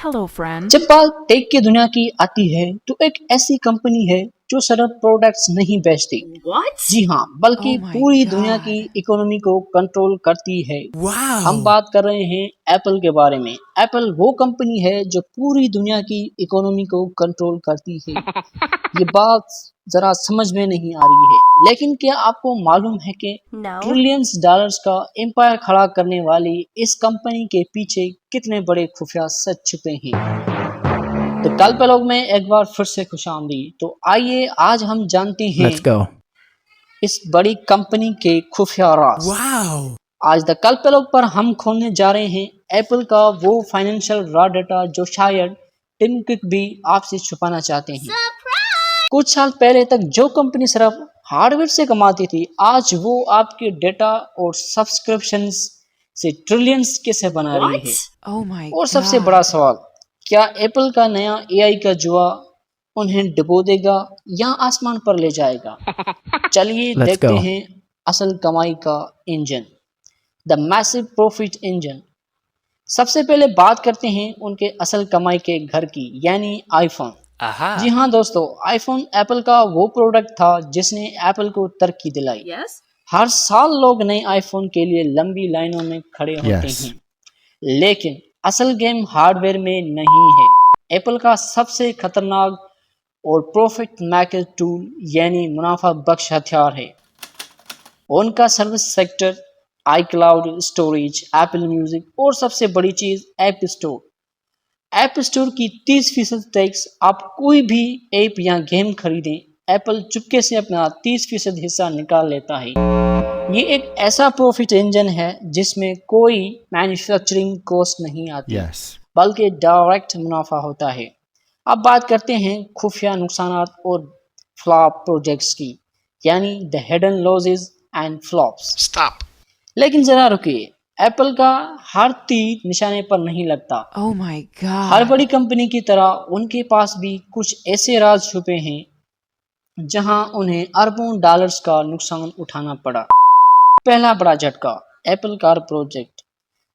Hello, friend. जब बात take की दुनिया की आती है तो एक ऐसी कंपनी है जो सिर्फ प्रोडक्ट्स नहीं बेचती, What? जी हाँ, बल्कि Oh my पूरी दुनिया की God. इकोनॉमी को कंट्रोल करती है। हम Wow. बात कर रहे हैं एप्पल के बारे में। एप्पल वो कंपनी है जो पूरी दुनिया की इकोनॉमी को कंट्रोल करती है। ये बात जरा समझ में नहीं आ रही है, लेकिन क्या आपको मालूम है कि No. ट्रिलियंस डॉलर्स का एम्पायर खड़ा करने वाली इस कंपनी के पीछे कितने बड़े खुफिया सच छुपे हैं। तो कल पलक में एक बार फिर से खुशामदीद। तो आइए आज हम जानते हैं Let's go. इस बड़ी कंपनी के खुफिया राज। Wow. आज द कल पलक पर हम खोलने जा रहे हैं एप्पल का वो फाइनेंशियल रॉ डाटा जो शायद टिम कुक भी आपसे छुपाना चाहते हैं। कुछ साल पहले तक जो कंपनी सिर्फ हार्डवेयर से कमाती थी, आज वो आपके डेटा और सब्सक्रिप्शंस से ट्रिलियंस कैसे बना रही है। Oh my और सबसे बड़ा God. सवाल, क्या एप्पल का नया एआई का जुआ उन्हें डुबो देगा या आसमान पर ले जाएगा। चलिए Let's देखते go. हैं असल कमाई का engine, the massive profit engine. सबसे पहले बात करते हैं उनके असल कमाई के घर की, यानी आईफोन। जी हाँ दोस्तों, आईफोन एप्पल का वो प्रोडक्ट था जिसने एप्पल को तरक्की दिलाई। Yes? हर साल लोग नए आईफोन के लिए लंबी लाइनों में खड़े होते Yes. हैं, लेकिन असल गेम हार्डवेयर में नहीं है। एप्पल का सबसे खतरनाक और प्रॉफिट मेकर टूल यानी मुनाफा बख्श हथियार है उनका सर्विस सेक्टर, आई क्लाउड स्टोरेज, एप्पल म्यूजिक और सबसे बड़ी चीज ऐप स्टोर। ऐप स्टोर की 30% टैक्स। आप कोई भी ऐप या गेम खरीदें, एप्पल चुपके से अपना 30% हिस्सा निकाल लेता है। ये एक ऐसा प्रॉफिट इंजन है जिसमें कोई मैन्युफैक्चरिंग कॉस्ट नहीं आती, Yes. बल्कि डायरेक्ट मुनाफा होता है। अब बात करते हैं खुफिया नुकसानात और फ्लॉप प्रोजेक्ट्स की, यानी the hidden losses and flops. Stop. लेकिन जरा रुकिए, एप्पल का हर तीर निशाने पर नहीं लगता। Oh my her God. बड़ी कंपनी की तरह उनके पास भी कुछ ऐसे राज छुपे हैं जहां उन्हें अरबों डॉलर्स का नुकसान उठाना पड़ा। पहला बड़ा झटका, एप्पल कार प्रोजेक्ट।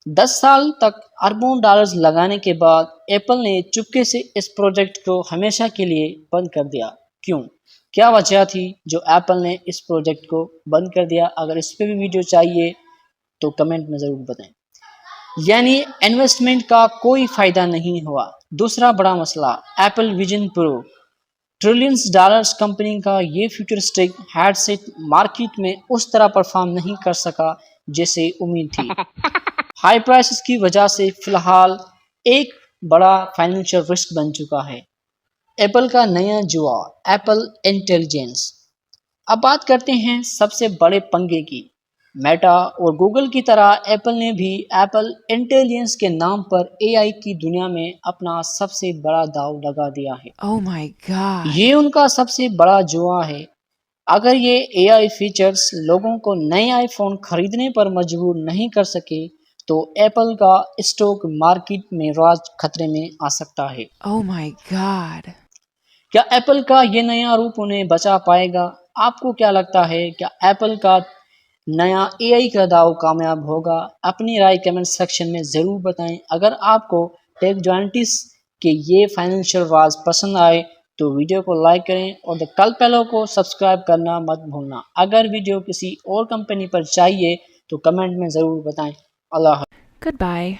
10 साल तक अरबों डॉलर्स लगाने के बाद एप्पल ने चुपके से इस प्रोजेक्ट को हमेशा के लिए बंद कर दिया। क्यों? क्या वजह थी जो एप्पल ने इस प्रोजेक्ट को बंद कर दिया? अगर इस पे भी वीडियो चाहिए तो कमेंट में ज़रूर बताएं। यानी इन्वेस्टमेंट का कोई फायदा नहीं हुआ। दूसरा बड़ा मसला, Apple vision pro. Trillions dollars company का ये फ्यूचरिस्टिक हेडसेट मार्केट में उस तरह परफॉर्म नहीं कर सका जैसे उम्मीद थी। हाई प्राइसेस की वजह से फिलहाल एक बड़ा फाइनेंशियल रिस्क बन चुका है। एप्पल का नया जुआ, एप्पल इंटेलिजेंस। अब बात करते हैं सबसे बड़े पंगे की। मेटा और गूगल की तरह एप्पल ने भी एप्पल इंटेलिजेंस के नाम पर एआई की दुनिया में अपना सबसे बड़ा दांव लगा दिया है। Oh my God. ये उनका सबसे बड़ा जुआ है। अगर ये एआई फीचर्स लोगों को नए आईफोन खरीदने पर मजबूर नहीं कर सके तो एप्पल का स्टॉक मार्केट में राज खतरे में आ सकता है। Oh my God. क्या एप्पल का ये नया रूप उन्हें बचा पाएगा? आपको क्या लगता है, क्या एप्पल का नया एआई का दाव कामयाब होगा? अपनी राय कमेंट सेक्शन में ज़रूर बताएं। अगर आपको टेक जॉइंटिस के ये फाइनेंशियल राज पसंद आए तो वीडियो को लाइक करें और द कल पहलों को सब्सक्राइब करना मत भूलना। अगर वीडियो किसी और कंपनी पर चाहिए तो कमेंट में ज़रूर बताएं। अल्लाह। Goodbye.